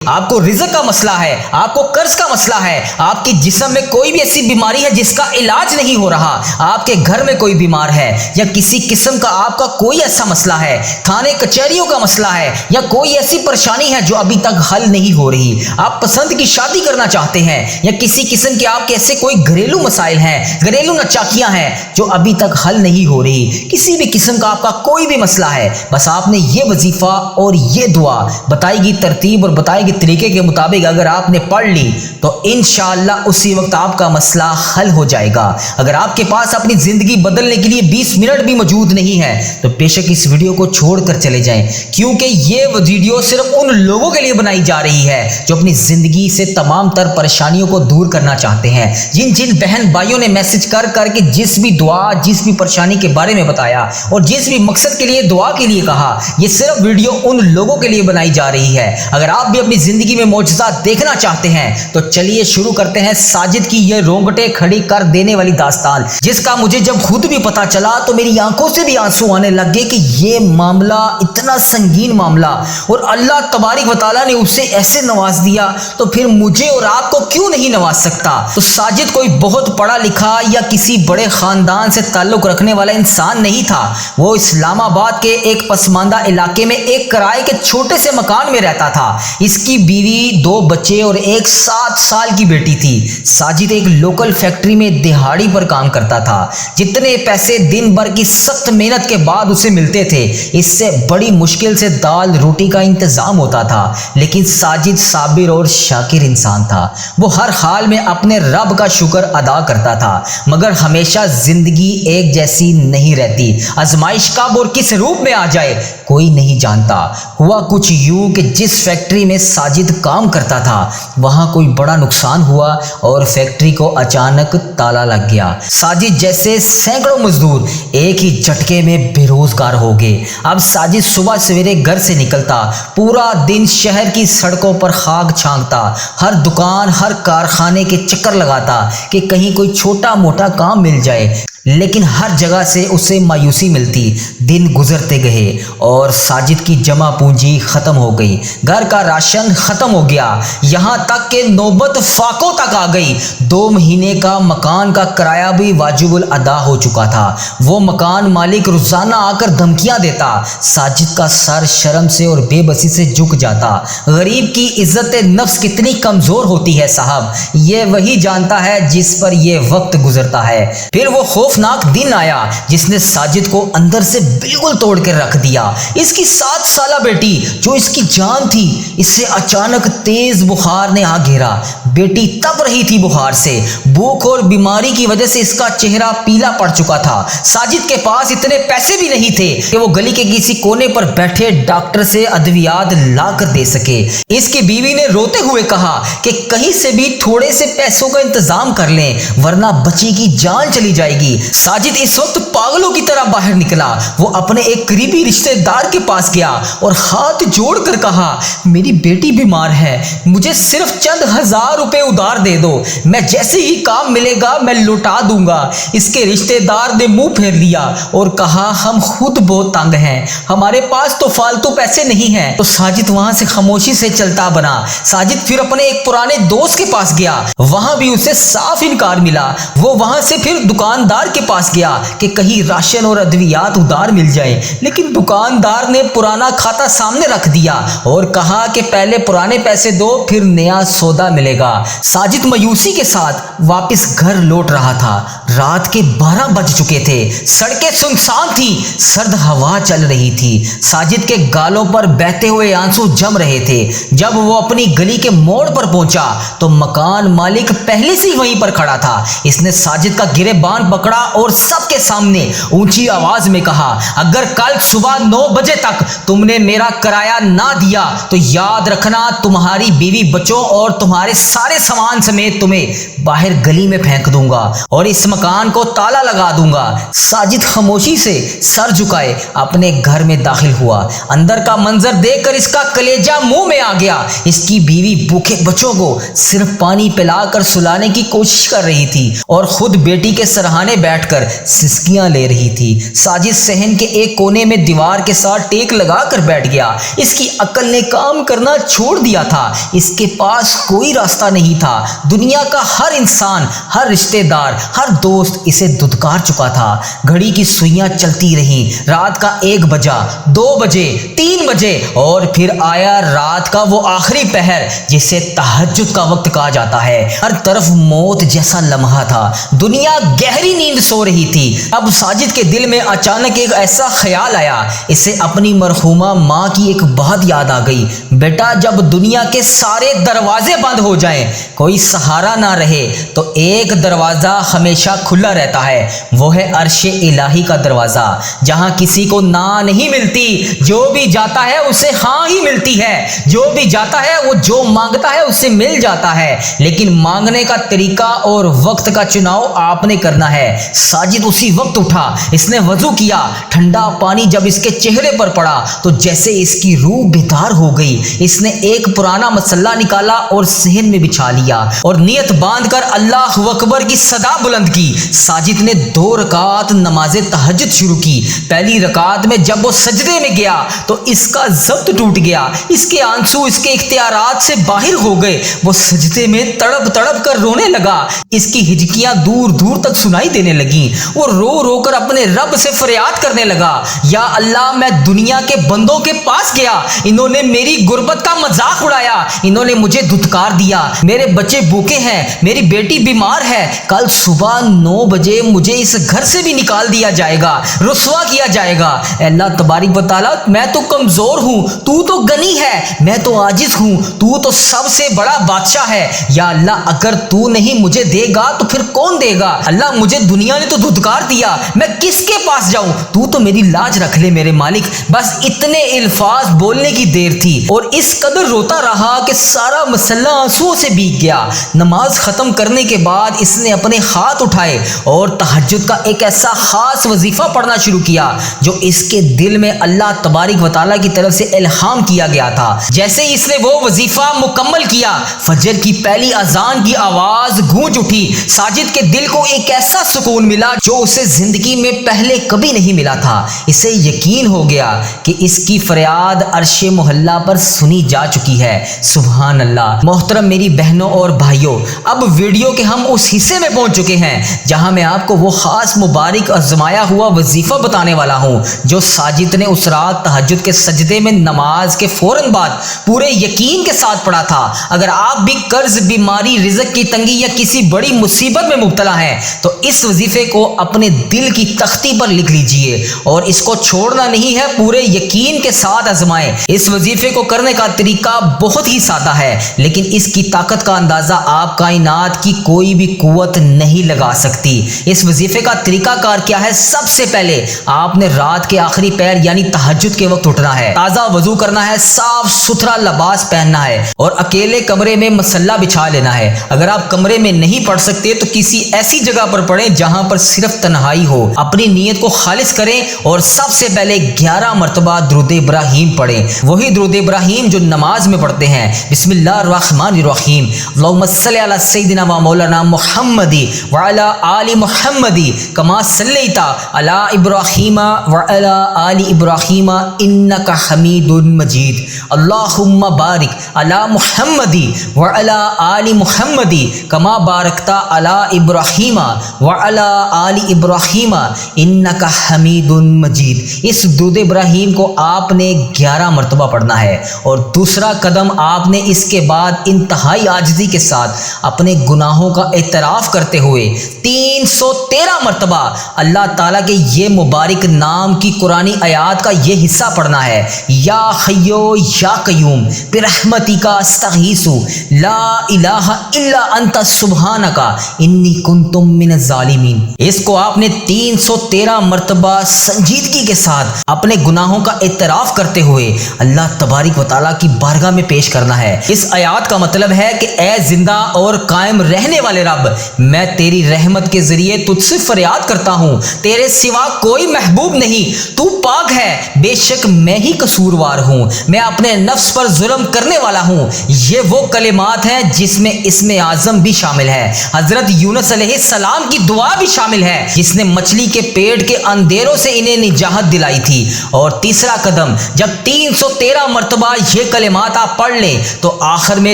آپ کو رزق کا مسئلہ ہے، آپ کو قرض کا مسئلہ ہے، آپ کی جسم میں کوئی بھی ایسی بیماری ہے جس کا علاج نہیں ہو رہا، آپ کے گھر میں کوئی بیمار ہے یا کسی قسم کا آپ کا کوئی ایسا مسئلہ ہے، تھانے کچہریوں کا مسئلہ ہے یا کوئی ایسی پریشانی ہے جو ابھی تک حل نہیں ہو رہی، آپ پسند کی شادی کرنا چاہتے ہیں یا کسی قسم کے آپ کے ایسے کوئی گھریلو مسائل ہیں، گھریلو نچاکیاں ہیں جو ابھی تک حل نہیں ہو رہی، کسی بھی قسم کا آپ کا کوئی بھی مسئلہ ہے، بس آپ نے یہ وظیفہ اور یہ دعا بتائی گئی ترتیب اور بتائی گئی طریقے کے مطابق اگر آپ نے پڑھ لی تو انشاءاللہ اسی وقت آپ کا مسئلہ حل ہو جائے گا۔ اگر آپ کے پاس اپنی زندگی بدلنے کے لیے 20 منٹ بھی موجود نہیں ہے تو بے شک اس ویڈیو کو چھوڑ کر چلے جائیں، کیونکہ یہ ویڈیو صرف ان لوگوں کے لیے بنائی جا رہی ہے جو اپنی زندگی سے تمام تر پریشانیوں کو دور کرنا چاہتے ہیں، جن بہن بھائیوں نے میسج کر کے جس بھی دعا جس بھی پریشانی کے بارے میں بتایا اور جس بھی مقصد کے لیے دعا کے لیے کہا، یہ صرف ویڈیو ان لوگوں کے لیے بنائی جا رہی ہے۔ اگر آپ بھی اپنی زندگی میں معجزات دیکھنا چاہتے ہیں تو چلیے شروع کرتے ہیں ساجد کی یہ رونگٹے کھڑی کر دینے والی داستان، جس کا مجھے جب خود بھی پتا چلا تو میری آنکھوں سے بھی آنسو آنے لگ گئے کہ یہ معاملہ اتنا سنگین معاملہ اور اللہ تبارک و تعالیٰ نے اسے ایسے نواز دیا تو پھر مجھے اور آپ کو کیوں نہیں نواز سکتا۔ تو ساجد کوئی بہت پڑھا لکھا یا کسی بڑے خاندان سے تعلق رکھنے والا انسان نہیں تھا، وہ اسلام آباد کے ایک پسماندہ علاقے میں ایک کرائے کے چھوٹے سے مکان میں رہتا تھا۔ اس کی بیوی، 2 بچے اور ایک 7 سال کی بیٹی تھی۔ ساجد ایک لوکل فیکٹری میں دہاڑی پر کام کرتا تھا۔ جتنے پیسے دن بھر کی سخت محنت کے بعد اسے ملتے تھے اس سے بڑی مشکل سے دال روٹی کا انتظام ہوتا تھا، لیکن ساجد صابر اور شاکر انسان تھا۔ وہ ہر حال میں اپنے رب کا شکر ادا کرتا تھا، مگر ہمیشہ زندگی ایک جیسی نہیں رہتی، آزمائش کب اور کس روپ میں آ جائے کوئی نہیں جانتا۔ ہوا کچھ یوں کہ جس فیکٹری میں ساجد کام کرتا تھا وہاں کوئی بڑا نقصان ہوا اور فیکٹری کو اچانک تالا لگ گیا۔ ساجد جیسے سینکڑوں مزدور ایک ہی جھٹکے میں بے روزگار ہو گئے۔ اب ساجد صبح سویرے گھر سے نکلتا، پورا دن شہر کی سڑکوں پر خاک چھانکتا، ہر دکان ہر کارخانے کے چکر لگاتا کہ کہیں کوئی چھوٹا موٹا کام مل جائے، لیکن ہر جگہ سے اسے مایوسی ملتی۔ دن گزرتے گئے اور ساجد کی جمع پونجی ختم ہو گئی، گھر کا راشن ختم ہو گیا، یہاں تک کہ نوبت فاقوں تک آ گئی۔ 2 مہینے کا مکان کا کرایہ بھی واجب الادا ہو چکا تھا۔ وہ مکان مالک روزانہ آ کر دھمکیاں دیتا۔ ساجد کا سر شرم سے اور بے بسی سے جھک جاتا۔ غریب کی عزت نفس کتنی کمزور ہوتی ہے صاحب، یہ وہی جانتا ہے جس پر یہ وقت گزرتا ہے۔ پھر وہ خوفناک دن آیا جس نے ساجد کو اندر سے بالکل توڑ کے رکھ دیا۔ اس کی 7 سالہ بیٹی جو اس کی جان تھی، اسے اچانک تیز بخار نے آ گھیرا۔ بیٹی تپ رہی تھی بخار سے، بھوک اور بیماری کی وجہ سے اس کا چہرہ پیلا پڑ چکا تھا۔ ساجد کے پاس اتنے پیسے بھی نہیں تھے کہ وہ گلی کے کسی کونے پر بیٹھے ڈاکٹر سے ادویات لا کر دے سکے۔ اس کی بیوی نے روتے ہوئے کہا کہ کہیں سے بھی تھوڑے سے پیسوں کا انتظام کر لیں ورنہ بچی کی جان چلی جائے گی۔ ساجد اس وقت پاگلوں کی طرح باہر نکلا۔ وہ اپنے ایک قریبی رشتہ دار کے پاس گیا اور ہاتھ جوڑ کر کہا، میری بیٹی بیمار ہے، مجھے صرف چند 1000 روپے ادھار دے دو، میں جیسے ہی کام ملے گا میں لوٹا دوں گا۔ اس کے رشتہ دار نے منہ پھیر لیا اور کہا، ہم خود بہت تنگ ہیں، ہمارے پاس تو فالتو پیسے نہیں ہیں۔ تو ساجد وہاں سے خاموشی سے چلتا بنا۔ ساجد پھر اپنے ایک پرانے دوست کے پاس گیا، وہاں بھی اسے صاف انکار ملا۔ وہ وہاں سے پھر دکاندار کے پاس گیا کہ کہیں راشن اور ادویات ادھار مل جائے، لیکن دکاندار نے پرانا کھاتا سامنے رکھ دیا اور کہا کہ پہلے پرانے پیسے دو پھر نیا سودا ملے گا۔ ساجد مایوسی کے ساتھ واپس گھر لوٹ رہا تھا۔ رات کے 12 بج چکے تھے، سڑکیں سنسان تھیں، سرد ہوا چل رہی تھی۔ ساجد کے گالوں پر بہتے ہوئے آنسو جم رہے تھے۔ جب وہ اپنی گلی کے موڑ پر پہنچا تو مکان مالک پہلے سے ہی وہیں پر کھڑا تھا۔ اس نے ساجد کا گریبان پکڑا اور سب کے سامنے اونچی آواز میں کہا، اگر کل صبح 9 بجے تک تم نے میرا کرایہ نہ دیا تو یاد رکھنا تمہاری بیوی بچوں اور تمہارے سارے سامان سمیت تمہیں باہر گلی میں پھینک دوں گا اور اس مکان کو تالا لگا دوں گا۔ ساجد خاموشی سے سر جھکائے اپنے گھر میں داخل ہوا۔ اندر کا منظر دیکھ کر اس کا کلیجہ منہ میں آ گیا۔ اس کی بیوی بھوکے بچوں کو صرف پانی پلا کر سلانے کی کوشش کر رہی تھی اور خود بیٹی کے سرہانے بیٹھ کر سسکیاں لے رہی تھی۔ ساجد صحن کے ایک کونے میں دیوار کے ساتھ ٹیک لگا کر بیٹھ گیا۔ اس کی عقل نے کام کرنا چھوڑ دیا تھا۔ اس کے پاس کوئی راستہ نہیں تھا۔ دنیا کا ہر انسان، ہر رشتہ دار، ہر دوست اسے دھتکار چکا تھا۔ گھڑی کی سوئیاں چلتی رہیں۔ رات کا 1 بجا، 2 بجے، 3 بجے اور پھر آیا رات کا وہ آخری پہر جسے تہجد کا وقت کہا جاتا ہے۔ ہر طرف موت جیسا لمحہ تھا۔ دنیا گہری نیند سو رہی تھی۔ اب ساجد کے دل میں اچانک ایک ایسا خیال آیا۔ اسے اپنی مرحومہ ماں کی ایک بات یاد آ گئی۔ بیٹا، جب دنیا کے سارے دروازے بند ہو جائیں، کوئی سہارا نہ رہے، تو ایک دروازہ ہمیشہ کھلا رہتا ہے، وہ ہے عرش الہی کا دروازہ، جہاں کسی کو نہ نہیں ملتی۔ جو بھی جاتا ہے اسے ہاں ہی ملتی ہے۔ جو بھی جاتا ہے وہ جو مانگتا ہے اسے مل جاتا ہے، لیکن مانگنے کا طریقہ اور وقت کا چناؤ آپ نے کرنا ہے۔ ساجد اسی وقت اٹھا۔ اس نے وضو کیا۔ ٹھنڈا پانی جب اس کے چہرے پر پڑا تو جیسے اس کی روح بیدار ہو گئی۔ اس نے ایک پرانا مسلح نکالا اور صحن میں بچھا لیا اور نیت باندھ کر اللہ اکبر کی صدا بلند کی۔ ساجد نے 2 رکعت نماز تہجد شروع کی۔ پہلی رکعت میں جب وہ سجدے میں گیا تو اس کا ضبط ٹوٹ گیا۔ اس کے آنسو اس کے اختیارات سے باہر ہو گئے۔ وہ سجدے میں تڑپ تڑپ کر رونے لگا۔ اس کی ہجکیاں دور دور تک سنائی دینے لگیں۔ وہ رو رو کر اپنے رب سے فریاد کرنے لگا، یا اللہ، میں دنیا کے بندوں کے پاس گیا، انہوں نے میری غربت کا مذاق اڑایا، انہوں نے مجھے دھتکار دیا، میرے بچے بھوکے ہیں، میری بیٹی بیمار ہے، کل صبح 9 بجے مجھے اس گھر سے بھی نکال دیا جائے گا، رسوا کیا جائے گا۔ اے اللہ تبارک و تعالیٰ، میں تو کمزور ہوں، تو تو غنی ہے، میں تو عاجز ہوں، تو تو سب سے بڑا بادشاہ ہے۔ یا اللہ، اگر تو نہیں مجھے دے گا تو پھر کون دے گا؟ اللہ، مجھے دنیا نے تو دھتکار دیا، میں کس کے پاس جاؤں؟ تو میری لاج رکھ لے میرے مالک۔ بس اتنے الفاظ بولنے کی دیر تھی اور اس قدر روتا رہا کہ سارا مسلح آنسوؤں سے بھیگ گیا۔ نماز ختم کرنے کے بعد اس نے اپنے ہاتھ اٹھائے اور تہجد کا ایک ایسا خاص وظیفہ پڑھنا شروع کیا جو اس کے دل میں اللہ تبارک و تعالیٰ کی طرف سے الہام کیا گیا تھا۔ جیسے ہی اس نے وہ وظیفہ مکمل کیا، فجر کی پہلی اذان کی آواز گونج اٹھی۔ ساجد کے دل کو ایک ایسا سکون ملا جو اسے زندگی میں پہلے کبھی نہیں ملا تھا۔ اسے یقین ہو گیا کہ اس کی فریاد عرش محلہ پر سنی جا چکی ہے۔ سبحان اللہ۔ محترم میری بہنوں اور بھائیوں، اب ویڈیو کے ہم اس حصے میں پہنچ چکے ہیں جہاں میں آپ کو وہ خاص مبارک آزمایا ہوا وظیفہ بتانے والا ہوں جو ساجد نے اس رات تہجد کے سجدے میں نماز کے فوراً بعد پورے یقین کے ساتھ پڑھا تھا۔ اگر آپ بھی قرض، بیماری، رزق کی تنگی یا کسی بڑی مصیبت میں مبتلا ہیں تو اس وظیفے کو اپنے دل کی تختی پر لکھ لیجئے اور اس کو چھوڑنا نہیں ہے، پورے یقین کے ساتھ آزمائیں۔ اس وظیفے کو کرنے کا طریقہ بہت ہی سادہ ہے، لیکن اس کی طاقت کا اندازہ آپ کائنات کی کوئی بھی قوت نہیں لگا سکتی۔ اس وظیفے کا طریقہ کار کیا ہے؟ سب سے پہلے آپ نے رات کے آخری پہر یعنی تہجد کے وقت اٹھنا ہے، تازہ وضو کرنا ہے، صاف ستھرا لباس پہننا ہے اور اکیلے کمرے میں مسلح بچھا لینا ہے۔ اگر آپ کمرے میں نہیں پڑھ سکتے تو کسی ایسی جگہ پر پڑھیں جہاں پر صرف تنہائی ہو۔ اپنی نیت کو خالص کریں اور سب سے پہلے 11 مرتبہ درود ابراہیم پڑھیں، وہی درود ابراہیم جو نماز میں پڑھتے ہیں۔ بسم اللہ الرحمن الرحیم، اللہم صلی علی سیدنا و مولانا محمد وعلی آل محمد کما صلیت علی ابراہیم وعلی آل ابراہیم انک حمید مجید، اللہم بارک علی محمد وعلی آل محمد کما بارکت علی ابراہیم وعلی آل ابراہیم انک حمید مجید۔ اس درود ابراہیم کو آپ نے 11 مرتبہ پڑھنا ہے اور دوسرا قدم آپ نے اس کے بعد انتہائی عاجزی کے ساتھ اپنے گناہوں کا اعتراف کرتے ہوئے 313 مرتبہ اللہ تعالیٰ کے یہ مبارک نام کی قرآنی آیات کا یہ حصہ پڑھنا ہے، یا حیو یا قیوم برحمتک استغیث لا الہ الا انت سبحانک انی کنت من الظالمین۔ اس کو آپ نے 313 مرتبہ سنجیدگی کے ساتھ اپنے گناہوں کا اعتراف کرتے ہوئے اللہ تبارک و تعالیٰ کی بارگاہ میں پیش کرنا ہے۔ اس آیات کا مطلب ہے ہے کہ اے زندہ اور قائم رہنے والے رب، میں تیری رحمت کے ذریعے تجھ سے فریاد کرتا ہوں، تیرے سوا کوئی محبوب نہیں، تو پاک ہے، بے شک میں ہی قصوروار ہوں، میں اپنے نفس پر ظلم کرنے والا ہوں۔ یہ وہ کلمات ہیں جس میں اسم اعظم بھی شامل ہے، حضرت یونس علیہ السلام کی دعا بھی شامل ہے جس نے مچھلی کے پیٹ کے اندھیروں سے انہیں نجات دلائی تھی۔ اور تیسرا قدم، جب 313 مرتبہ یہ کلمات آپ پڑھ لیں تو آخر میں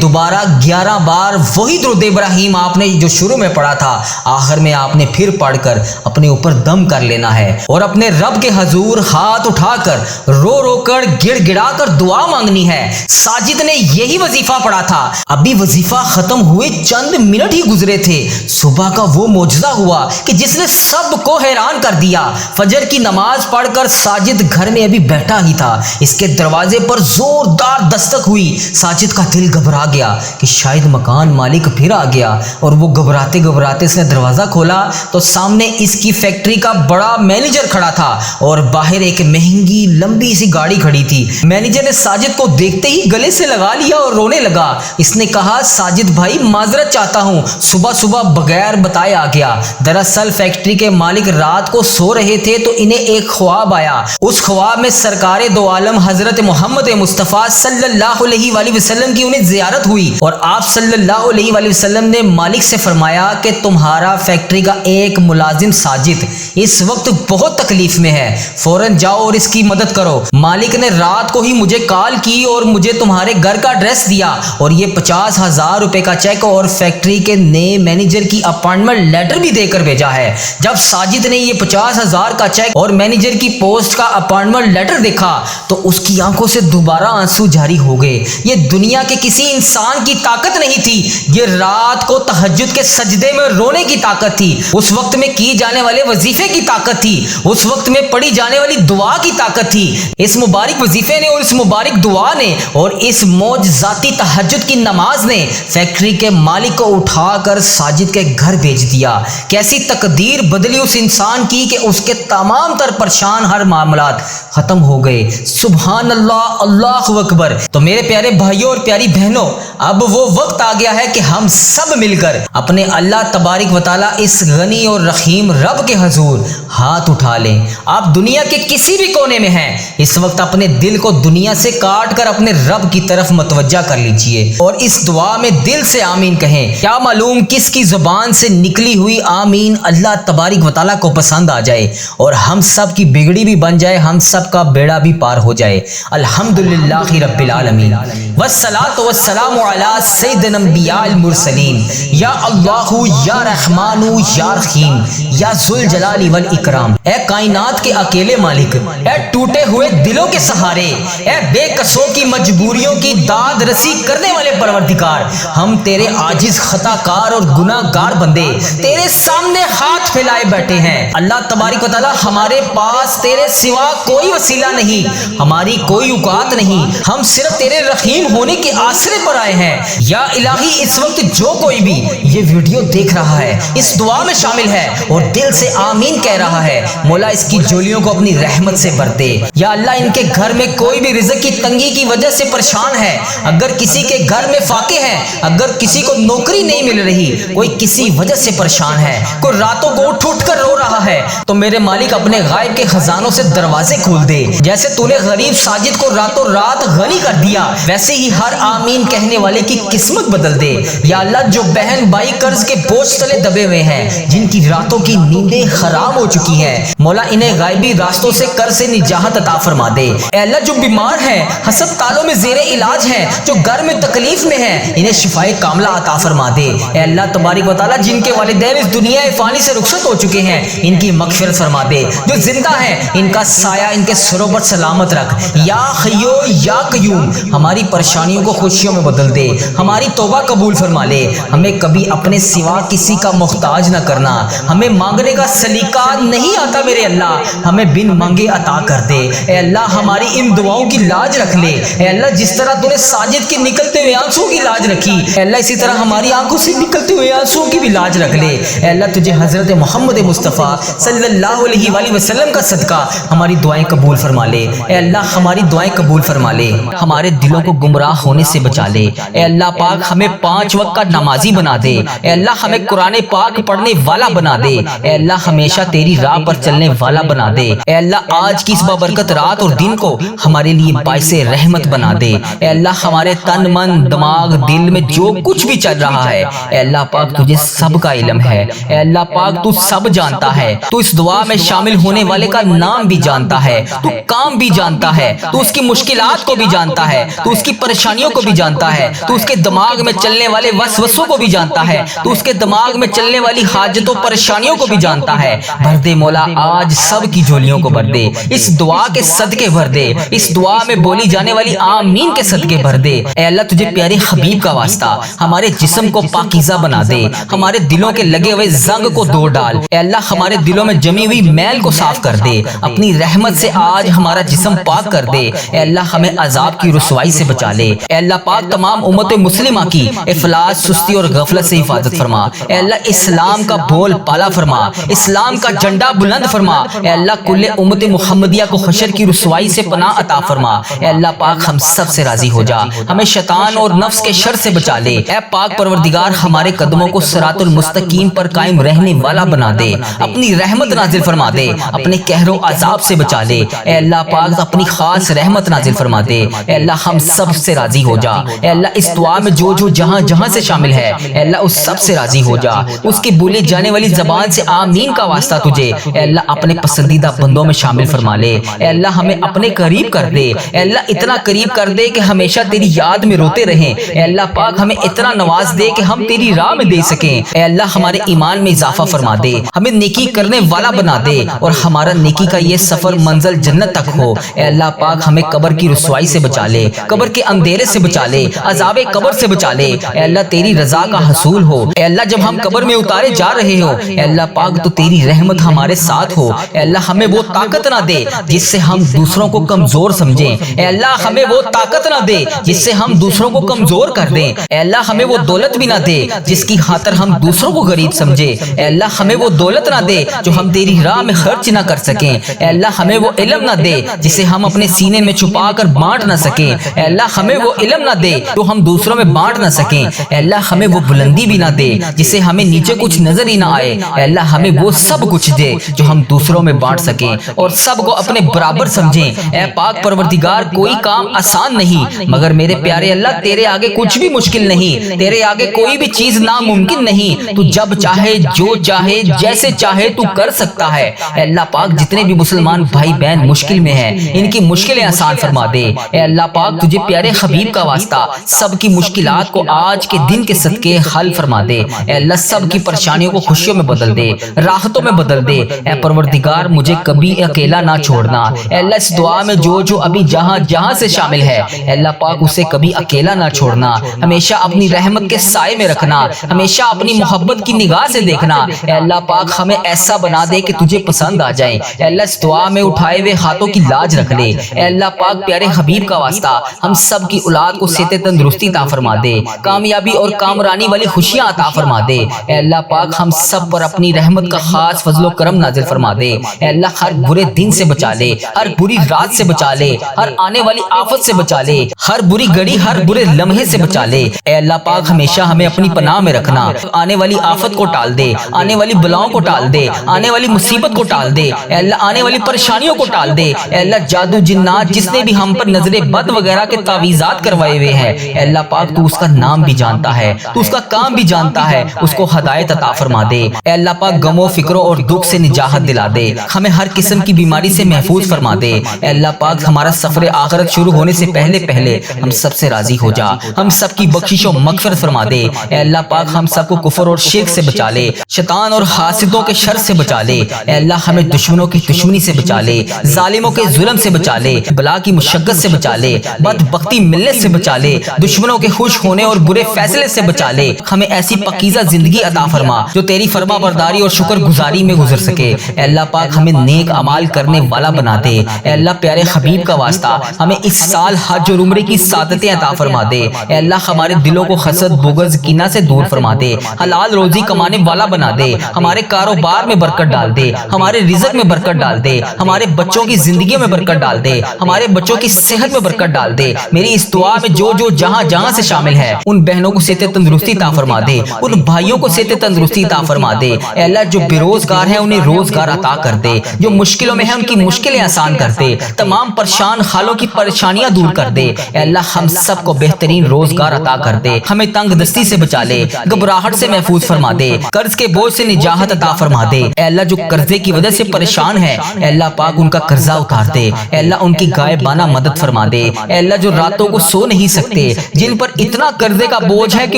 دوبارہ 11 بار وہی درود ابراہیم آپ نے جو شروع میں پڑھا تھا آخر میں آپ نے پھر پڑھ کر اپنے اوپر دم کر لینا ہے اور اپنے رب کے حضور ہاتھ اٹھا کر رو رو کر گڑ گڑا کر دعا مانگنی ہے۔ ساجد نے یہی وظیفہ پڑھا تھا، ابھی وظیفہ ختم ہوئے چند منٹ ہی گزرے تھے، صبح کا وہ معجزہ ہوا کہ جس نے سب کو حیران کر دیا۔ فجر کی نماز پڑھ کر ساجد گھر میں ابھی بیٹھا ہی تھا، اس کے دروازے پر زوردار دستک ہوئی۔ ساجد کا دل گھبرا گیا کہ شاید مکان مالک پھر آ گیا، اور وہ گھبراتے گھبراتے اس نے دروازہ کھولا تو سامنے اس کی فیکٹری کا بڑا مینیجر کھڑا تھا اور باہر ایک مہنگی لمبی سی گاڑی کھڑی تھی۔ مینیجر نے ساجد کو دیکھتے ہی گلے سے لگا لیا اور رونے لگا۔ اس نے کہا، ساجد بھائی معذرت چاہتا ہوں، صبح صبح بغیر بتائے آ گیا۔ دراصل فیکٹری کے مالک رات کو سو رہے تھے تو انہیں ایک خواب آیا، اس خواب میں سرکار دو عالم حضرت محمد مصطفیٰ صلی اللہ علیہ وآلہ وسلم کی انہیں زیارت ہوئی اور آپ صلی اللہ علیہ وآلہ وسلم نے مالک سے فرمایا کہ تمہارا فیکٹری کا ایک ملازم ساجد اس وقت بہت تکلیف میں ہے، فوراً جاؤ اور اس کی مدد کرو۔ مالک نے رات کو ہی مجھے کال کی اور مجھے تمہارے گھر کا ایڈریس دیا اور یہ 50,000 روپے کا چیک اور فیکٹری کے نئے مینیجر کی اپائنٹمنٹ لیٹر بھی دے کر بھیجا ہے۔ جب ساجد نے یہ 50,000 کا چیک اور مینیجر کی پوسٹ کا اپائنٹمنٹ لیٹر دیکھا تو اس کی آنکھوں سے دوبارہ آنسو جاری ہو گئے۔ یہ دنیا کے کسی انسان کی طاقت نہیں تھی، یہ رات کو تہجد کے سجدے میں رونے کی طاقت تھی، اس وقت میں کی جانے والے وظیفے کی طاقت تھی، اس وقت میں پڑھی جانے والی دعا کی طاقت تھی۔ اس مبارک وظیفے نے اور اس مبارک دعا نے اور اس معجزاتی تہجد کی نماز نے فیکٹری کے مالک کو اٹھا کر ساجد کے گھر بھیج دیا۔ کیسی تقدیر بدلی اس انسان کی کہ اس کے تمام تر پریشان ہر معاملات ختم ہو گئے۔ سبحان اللہ، اللہ اکبر۔ تو میرے پیارے بھائیوں اور پیاری بہنوں، اب وہ وقت آ گیا ہے کہ ہم سب مل کر اپنے اللہ تبارک و تعالیٰ اس غنی اور رحیم رب کے حضور ہاتھ اٹھا لیں۔ آپ دنیا کے کسی بھی کونے میں ہیں، اس وقت اپنے دل کو دنیا سے کاٹ کر اپنے رب کی طرف متوجہ کر لیجئے اور اس دعا میں دل سے آمین کہیں۔ کیا معلوم کس کی زبان سے نکلی ہوئی آمین اللہ تبارک و تعالیٰ کو پسند آ جائے اور ہم سب کی بگڑی بھی بن جائے، ہم سب کا بیڑا بھی پار ہو جائے۔ الحمدللہ رب العالمین والصلاۃ والسلام علی سید الانبیاء المرسلین۔ یا اللہ یا رحمان یا رحیم یا ذوالجلال والاکرام۔ اے کائنات کے اکیلے مالک، اے ٹوٹے ہوئے دلوں کے سہارے، اے بے کسوں کی مجبوریوں کی داد رسی کرنے والے پروردگار، ہم تیرے عاجز خطا کار اور گناہ گار بندے تیرے سامنے ہاتھ پھیلائے بیٹھے ہیں۔ اللہ تبارک و تعالیٰ، ہمارے پاس تیرے سوا کوئی وسیلہ نہیں، ہماری کوئی اوقات نہیں، ہم صرف تیرے رحیم ہونے کے آسرے پر آئے ہیں۔ یا الہی، اس وقت جو کوئی بھی یہ ویڈیو دیکھ رہا ہے اس دعا میں شامل ہے اور دل سے آمین کہہ رہا ہے، مولا اس کی جولیوں کو اپنی رحمت سے بھر دے۔ یا اللہ، ان کے گھر میں کوئی بھی رزق کی تنگی کی وجہ سے پریشان ہے، اگر کسی کے گھر میں فاقے ہیں، اگر کسی کو نوکری نہیں مل رہی، کوئی کسی وجہ سے پریشان ہے، کوئی راتوں کو اٹھ اٹھ کر رو رہا ہے، تو میرے مالک اپنے غائب کے خزانوں سے دروازے کھول دے۔ جیسے تو نے غریب ساجد کو راتوں رات غنی کر دیا، ویسے ہی ہر آمین کہنے والے کی قسمت بدل دے۔ یا اللہ، جو بہن بھائی قرض کے بوجھ تلے دبے ہوئے ہیں، جن کی راتوں کی نیندیں خراب ہو چکی ہیں، مولا انہیں غائبی راستوں سے قرض سے نجات عطا فرما دے۔ اے اللہ، جو بیمار ہیں، ہسپتالوں میں زیر علاج ہیں، جو گھر میں تکلیف میں ہیں، انہیں شفائے کاملہ عطا فرما دے۔ اے اللہ تبارک و تعالیٰ، جن کے والدین اس دنیا فانی سے رخصت ہو چکے ہیں، ان کی مغفرت فرما دے۔ جو زندہ ہیں، ان کا سایہ ان کے سروں پر سلامت رکھ۔ یا حیو یا قیوم، ہماری پریشانیوں کو خوشیوں میں بدل دے، ہماری توبہ قبول فرما لے۔ ہمیں کبھی اپنے سوا کسی کا محتاج نہ کرنا، ہمیں مانگنے کا سلیقہ نہیں آتا میرے اللہ، ہمیں بن مانگے عطا کر دے۔ اے اللہ، ہماری ان دعاؤں کی لاج رکھ لے۔ اے اللہ، جس طرح تو نے ساجد کے نکلتے ہوئے آنسوں کی لاج رکھی، اے اللہ اسی طرح ہماری آنکھوں سے نکلتے ہوئے آنسوں کی بھی لاج رکھ لے۔ اے اللہ، تجھے حضرت محمد مصطفیٰ صلی اللہ علیہ وآلہ وسلم کا صدقہ ہماری دعائیں قبول فرما لے۔ اے اللہ، ہماری دعائیں قبول فرما لے، ہمارے دلوں کو گمراہ ہونے سے بچا لے۔ اے اللہ اللہ پاک ہمیں 5 وقت کا نمازی بنا دے، اے اللہ ہمیں قرآن پاک پڑھنے والا بنا دے، اے اللہ ہمیشہ تیری راہ پر چلنے والا بنا دے، اے اللہ آج کی اس بابرکت رات اور دن کو ہمارے لیے باعث رحمت بنا دے، اے اللہ ہمارے تن من دماغ دل میں جو کچھ بھی چل رہا ہے اے اللہ پاک تجھے سب کا علم ہے، اے اللہ پاک تو سب جانتا ہے، تو اس دعا میں شامل ہونے والے کا نام بھی جانتا ہے، تو کام بھی جانتا ہے، تو اس کی مشکلات کو بھی جانتا ہے، تو اس کی پریشانیوں کو بھی جانتا ہے، تو اس کے دماغ میں چلنے والے وسوسوں کو بھی جانتا ہے، تو اس کے دماغ میں چلنے والی حاجتوں پریشانیوں کو بھی جانتا ہے۔ بھر دے مولا آج سب کی جھولیوں کو بھر دے، اس دعا کے صدقے بھر دے، اس دعا میں بولی جانے والی آمین کے صدقے بھر دے۔ اے اللہ تجھے پیارے حبیب کا واسطہ ہمارے جسم کو پاکیزہ بنا دے، ہمارے دلوں کے لگے ہوئے زنگ کو دور ڈال، اے اللہ ہمارے دلوں میں جمی ہوئی میل کو صاف کر دے، اپنی رحمت سے آج ہمارا جسم پاک کر دے، اے اللہ ہمیں عذاب کی رسوائی سے بچا لے، اے اللہ پاک تمام امت مسلمہ کی افلاس سستی اور غفلت سے حفاظت فرما، اے اللہ اسلام کا بول پالا فرما، اسلام کا جھنڈا بلند فرما، اے اللہ کل امت محمدیہ کو حشر کی رسوائی سے پناہ عطا فرما، اے اللہ پاک ہم سب سے راضی ہو جا، ہمیں شیطان اور نفس کے شر سے بچا لے، اے پاک پروردگار ہمارے قدموں کو صراط المستقیم پر قائم رہنے والا بنا دے، اپنی رحمت نازل فرما دے، اپنے قہر و عذاب سے بچا لے، اے اللہ پاک اپنی خاص رحمت نازل فرما دے، اے اللہ ہم سب سے راضی ہو جا، اے اللہ اس دعا میں جو جو جہاں جہاں سے شامل ہے اے اللہ اس سب سے راضی ہو جا، اس کی بولی جانے والی زبان سے آمین کا واسطہ تجھے اے اللہ اپنے پسندیدہ بندوں میں شامل فرما لے، اے اللہ ہمیں اپنے قریب کر دے، اے اللہ اتنا قریب کر دے کہ ہمیشہ تیری یاد میں روتے رہیں، اے اللہ پاک ہمیں اتنا نواز دے کہ ہم تیری راہ میں دے سکیں، اے اللہ ہمارے ایمان میں اضافہ فرما دے، ہمیں نیکی کرنے والا بنا دے اور ہمارا نیکی کا یہ سفر منزل جنت تک ہو، اے اللہ پاک ہمیں قبر کی رسوائی سے بچا لے، قبر کے اندھیرے سے بچا لے، عذاب قبر سے بچا لے، اے اللہ تیری رضا کا حصول ہو، اے اللہ جب ہم قبر میں اتارے جا رہے ہو اے اللہ پاک تو تیری رحمت ہمارے ساتھ ہو، اے اللہ ہمیں وہ طاقت نہ دے جس سے ہم دوسروں کو کمزور سمجھیں، اے اللہ ہمیں وہ طاقت نہ دے جس سے ہم دوسروں کو کمزور کر دیں، اے اللہ ہمیں وہ دولت بھی نہ دے جس کی خاطر ہم دوسروں کو غریب سمجھے، اے اللہ ہمیں وہ دولت نہ دے جو ہم تیری راہ میں خرچ نہ کر سکیں، اے اللہ ہمیں وہ علم نہ دے جسے ہم اپنے سینے میں چھپا کر بانٹ نہ سکیں، اے اللہ ہمیں وہ علم نہ دے جو ہم دوسروں میں بانٹ نہ سکیں، اے اللہ ہمیں وہ بلندی بھی نہ دے جسے ہمیں نیچے کچھ نظر ہی نہ آئے، اے اللہ ہمیں وہ سب کچھ دے جو ہم دوسروں میں بانٹ سکیں اور سب کو اپنے برابر سمجھیں، اے پاک پروردگار کوئی کام آسان نہیں مگر میرے پیارے اللہ تیرے آگے کچھ بھی مشکل نہیں، تیرے آگے کوئی بھی چیز ناممکن نہیں، تو جب چاہے جو چاہے جیسے چاہے تو کر سکتا ہے، اے اللہ پاک جتنے بھی مسلمان بھائی بہن مشکل میں ہیں ان کی مشکلیں آسان فرما دے، اے اللہ پاک تجھے پیارے حبیب کا واسطہ سب کی مشکلات کو آج کے دن کے صدقے حل فرما دے، اے اللہ سب کی پریشانیوں کو خوشیوں میں بدل دے، راحتوں میں بدل دے، اے پروردگار مجھے کبھی اکیلا نہ چھوڑنا، اے اللہ اس دعا میں جو جو ابھی جہاں جہاں سے شامل ہے اے اللہ پاک اسے کبھی اکیلا نہ چھوڑنا، ہمیشہ اپنی رحمت کے سائے میں رکھنا، ہمیشہ اپنی محبت کی نگاہ سے دیکھنا، اے اللہ پاک ہمیں ایسا بنا دے کہ تجھے پسند آ جائیں، اے اللہ اس دعا میں اٹھائے ہوئے ہاتھوں کی لاج رکھ لے، اے اللہ پاک پیارے حبیب کا واسطہ ہم سب کی اولاد کو صحت تندرستی عطا فرما دے، کامیابی اور کامرانی والی خوشیاں عطا فرما دے، اے اللہ پاک ہم سب پر اپنی رحمت کا خاص فضل و کرم نازل فرما دے، اے اللہ ہر برے دن سے بچا لے، ہر بری رات سے بچا لے، ہر آنے والی آفت سے بچا لے، ہر بری گھڑی ہر برے لمحے سے بچا لے، اے اللہ پاک ہمیشہ ہمیں اپنی پناہ میں رکھنا، آنے والی آفت کو ٹال دے، آنے والی بلاؤں کو ٹال دے، آنے والی مصیبت کو ٹال دے، اے اللہ آنے والی پریشانیوں کو ٹال دے، اے اللہ جادو جنات جس نے بھی ہم پر نظر بد وغیرہ کے تعویذات کروائے ہوئے ہیں اے اللہ پاک تو اس کا نام بھی جانتا ہے، تو اس کا کام بھی جانتا ہے، اس کو ہدایت عطا فرما دے، اے اللہ پاک غم و فکروں اور دکھ سے نجات دلا دے، ہمیں ہر قسم کی بیماری سے محفوظ فرما دے، اے اللہ پاک ہمارا سفر آخرت شروع ہونے سے پہلے ہم سب سے راضی ہو جا، ہم سب کی بخشش و مغفرت فرما دے، اے اللہ پاک ہم سب کو کفر اور شرک سے بچا لے، شیطان اور حاسدوں کے شر سے بچا لے، اے اللہ ہمیں دشمنوں کی دشمنی سے بچا لے، ظالموں کے ظلم سے بچا لے، بلا کی مشقت سے بچا لے، بدبختی ملت سے بچا لے، دشمنوں کے خوش ہونے اور برے فیصلے سے بچا لے، ہمیں ایسی پاکیزہ زندگی عطا فرما جو تیری فرما برداری اور شکر گزاری میں گزر سکے، اے اللہ پاک ہمیں نیک اعمال کرنے والا بنا دے، اے اللہ پیارے حبیب کا واسطہ ہمیں اس سال حج اور عمرے کی سعادتیں عطا فرما دے، اے اللہ ہمارے دلوں کو حسد بغض کینہ سے دور فرما دے، حلال روزی کمانے والا بنا دے، ہمارے کاروبار میں برکت ڈال دے، ہمارے رزق میں برکت ڈال دے، ہمارے بچوں کی زندگیوں میں برکت ڈال دے، ہمارے بچوں کی صحت میں برکت ڈال دے، میری اس دعا میں جو جو جہاں جہاں جہاں سے شامل ہے ان بہنوں کو صحت تندرستی عطا فرما دے، ان بھائیوں کو صحت تندرستی عطا فرما دے۔ اے اللہ جو بے روزگار ہیں انہیں روزگار عطا کر دے، جو مشکلوں میں ہیں ان کی مشکلیں آسان کر دے، تمام پریشان خالوں کی پریشانیاں دور کر دے۔ اے اللہ ہم سب کو بہترین روزگار عطا کر دے، ہمیں تنگ دستی سے بچا لے، گھبراہٹ سے محفوظ فرما دے، قرض کے بوجھ سے نجات عطا فرما دے۔ اے اللہ جو قرضے کی وجہ سے پریشان ہے، اے اللہ پاک ان کا قرضہ اتار دے، اے اللہ ان کی غائبانہ مدد فرما دے۔ اے اللہ جو راتوں کو سو نہیں سکتے، جن پر اتنا قرضے کا بوجھ ہے کہ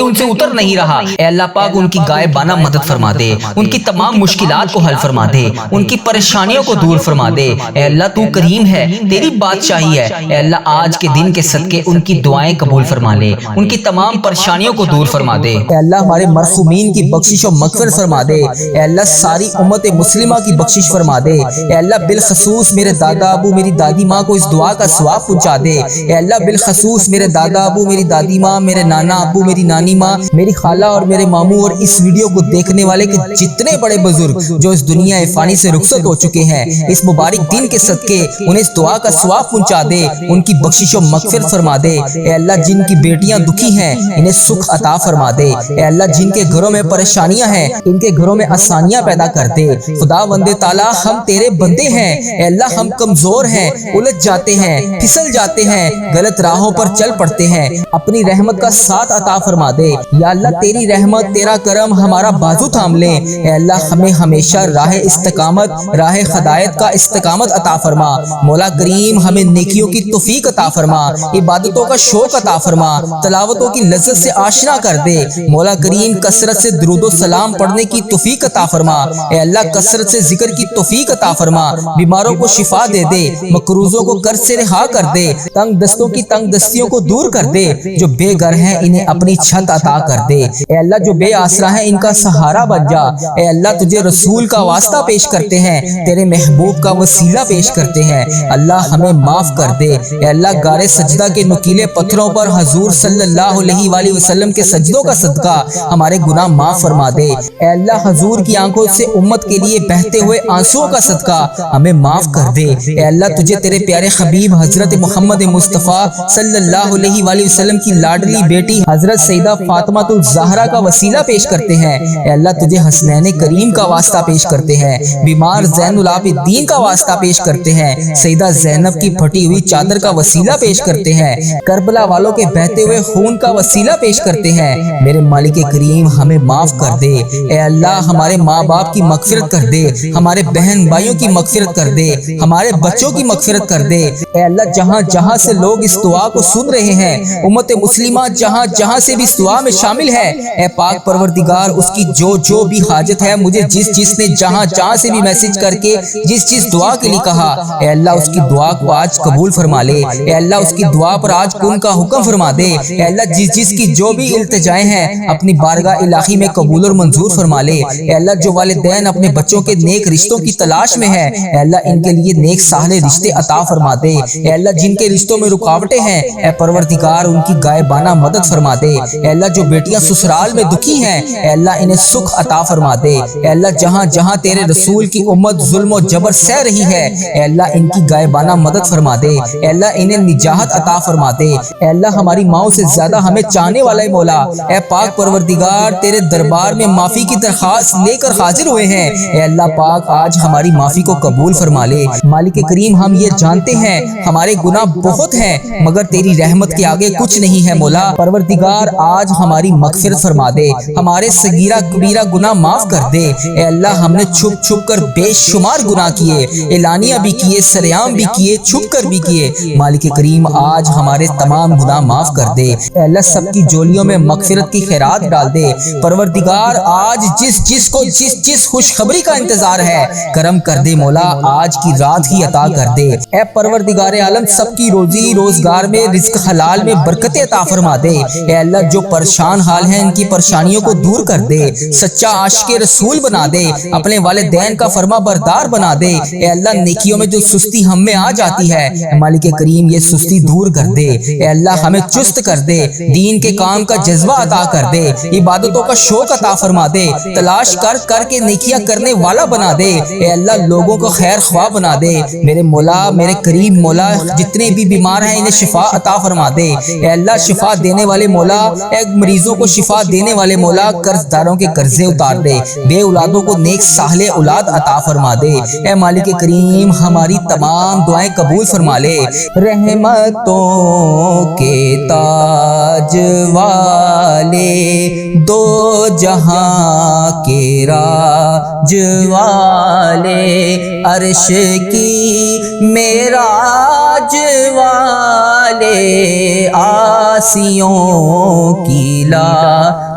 ان سے اتر نہیں رہا، اے اللہ پاک ان کی غائبانہ مدد فرما دے، ان کی تمام مشکلات کو حل فرما دے، ان کی پریشانیوں کو دور فرما دے۔ اے اللہ تو کریم ہے، تیری بادشاہی ہے، اے اللہ آج کے دن کے صدقے ان کی دعائیں قبول فرما لے، ان کی تمام پریشانیوں کو دور فرما دے۔ اے اللہ ہمارے مرحومین کی بخشش و مغفرت فرما دے، اے اللہ ساری امت مسلمہ کی بخشش فرما دے، اے اللہ بالخصوص میرے دادا ابو میری دادی ماں کو اس دعا کا ثواب پہنچا دے، اے اللہ بالخصوص میرے دادا ابو میری دادی ماں، میرے نانا ابو میری نانی ماں، میری خالہ اور میرے ماموں اور اس ویڈیو کو دیکھنے والے کے جتنے بڑے بزرگ جو اس دنیا فانی سے رخصت ہو چکے ہیں، اس مبارک دن کے صدقے انہیں اس دعا کا ثواب پہنچا دے، ان کی بخشش و مغفرت فرما دے۔ اے اللہ جن کی بیٹیاں دکھی ہیں انہیں سکھ عطا فرما دے، اے اللہ جن کے گھروں میں پریشانیاں ہیں ان کے گھروں میں آسانیاں پیدا کر دے۔ خدا بندے تعالیٰ ہم تیرے بندے ہیں، اے اللہ ہم کمزور ہیں، الجھ جاتے ہیں، پھسل جاتے ہیں، غلط راہوں پر چل پڑتے ہیں، اپنی رحمت کا ساتھ عطا فرما دے۔ یا اللہ تیری رحمت تیرا کرم ہمارا بازو تھام لے، اے اللہ ہمیں ہمیشہ راہ استقامت، راہ ہدایت کا استقامت عطا فرما۔ مولا کریم ہمیں نیکیوں کی توفیق عطا فرما، عبادتوں کا شوق عطا فرما، تلاوتوں کی لذت سے آشنا کر دے۔ مولا کریم کثرت سے درود و سلام پڑھنے کی توفیق عطا فرما، اے اللہ کثرت سے ذکر کی توفیق عطا فرما، بیماروں کو شفا دے دے، مقروضوں کو قرض سے رہا کر دے، تنگ دستوں کی تنگ دستیوں کو دور کر دے، جو بے گھر ہیں انہیں اپنی چھت عطا کر دے، اے اللہ جو بے آسرا ہیں ان کا سہارا بن جا۔ اے اللہ تجھے رسول کا واسطہ پیش کرتے ہیں، تیرے محبوب کا وسیلہ پیش کرتے ہیں، اللہ ہمیں معاف کر دے۔ اے اللہ غار سجدہ کے نکیلے پتھروں پر حضور صلی اللہ علیہ وآلہ وسلم کے سجدوں کا صدقہ ہمارے گناہ معاف فرما دے۔ اے اللہ حضور کی آنکھوں سے امت کے لیے بہتے ہوئے آنسوؤں کا صدقہ ہمیں معاف کر دے۔ اے اللہ تجھے تیرے پیارے حبیب حضرت محمد مصطفیٰ صلی اللہ علیہ وآلہ وسلم کی لاڈلی بیٹی حضرت سیدہ فاطمہ الزہرا کا وسیلہ پیش کرتے ہیں، اے اللہ تجھے حسنین کریم کا واسطہ پیش کرتے ہیں، بیمار زین العابدین کا واسطہ پیش کرتے ہیں، سیدہ زینب کی پھٹی ہوئی چادر کا وسیلہ پیش کرتے ہیں، کربلا والوں کے بہتے ہوئے خون کا وسیلہ پیش کرتے ہیں۔ میرے مالک کریم ہمیں معاف کر دے، اے اللہ ہمارے ماں باپ کی مغفرت کر دے، ہمارے بہن بھائیوں کی مغفرت کر دے، ہمارے بچوں کی مغفرت کر دے۔ اے اللہ جہاں جہاں سے لوگ اس دعا کو سن رہے ہیں، امت مسلمہ جہاں جہاں سے بھی اس دعا میں شامل ہے، اے پاک پروردگار اس کی جو بھی حاجت ہے، مجھے جس نے جہاں جہاں سے بھی میسج کر کے جس دعا کے لیے کہا، اے اللہ اس کی دعا کو آج قبول فرما لے، اے اللہ اس کی دعا پر آج کن کا حکم فرما دے، اے اللہ جس کی جو بھی التجائیں ہیں اپنی بارگاہ الہی میں قبول اور منظور فرما لے۔ اے اللہ جو والدین اپنے بچوں کے نیک رشتوں کی تلاش میں ہیں، اے اللہ ان کے لیے نیک صالح رشتے عطا فرما دے۔ اے اللہ جن کے رشتوں میں رکاوٹیں ہیں، اے پروردگار ان کی غائبانہ مدد فرما دے۔ اے اللہ جو بیٹیاں سسرال میں دکھی ہیں، اے اللہ انہیں سکھ عطا فرما دے۔ اے اللہ جہاں جہاں تیرے رسول کی امت ظلم و جبر سہ رہی ہے، اے اللہ ان کی غائبانہ مدد فرما دے، اے اللہ انہیں نجات عطا فرما دے۔ اے اللہ ہماری ماؤں سے زیادہ ہمیں چاہنے والا مولا، اے پاک پروردگار تیرے دربار میں معافی کی درخواست لے کر حاضر ہوئے ہیں، اے اللہ پاک آج ہماری معافی کو قبول فرما لے۔ مالک کریم ہم یہ جانتے ہیں ہمارے گناہ بہت ہیں مگر تیری رحمت کے آگے کچھ نہیں ہے مولا۔ پروردگار آج ہماری مغفرت فرما دے، ہمارے صغیرہ کبیرہ گناہ معاف کر دے۔ اے اللہ ہم نے چھپ چھپ کر بے شمار گناہ کیے، اعلانیہ بھی کیے، سریعام بھی کیے، چھپ کر بھی کیے۔ مالک کریم آج ہمارے تمام گناہ معاف کر دے۔ اے اللہ سب کی جولیوں میں مغفرت کی خیرات ڈال دے۔ پروردگار آج جس کو جس خوشخبری کا انتظار ہے کرم کر دے مولا، آج کی رات ہی عطا کر دے۔ اے پروردگار عالم سب کی روزی روزگار میں رزق حلال میں برکت عطا فرما دے۔ اے اللہ جو پریشان حال ہیں ان کی پریشانیوں کو دور کر دے، سچا عاشق رسول بنا دے، اپنے والدین کا فرما بردار بنا دے۔ اے اللہ نیکیوں میں جو سستی ہم میں آ جاتی ہے مالک کریم یہ سستی دور کر دے۔ اے اللہ ہمیں چست کر دے، دین کے کام کا جذبہ عطا کر دے، عبادتوں کا شوق عطا فرما دے، تلاش کر کے نیکیاں کرنے والا بنا دے۔ اے اللہ لوگوں کو خیر خواہ بنا دے۔ میرے مولا میرے کریم مولا جتنے بھی بیمار ہیں انہیں شفا عطا فرما دے۔ اے اللہ اللہ شفا دینے والے مولا، ایک مریضوں کو شفا دینے والے مولا، قرض داروں کے قرضے اتار دے، بے اولادوں کو نیک صالح اولاد عطا فرما دے۔ اے مالک کریم ہماری تمام دعائیں قبول فرما لے۔ رحمتوں کے تاج والے، دو جہاں کے راج والے، عرش کی معراج والے، آسیوں کی لا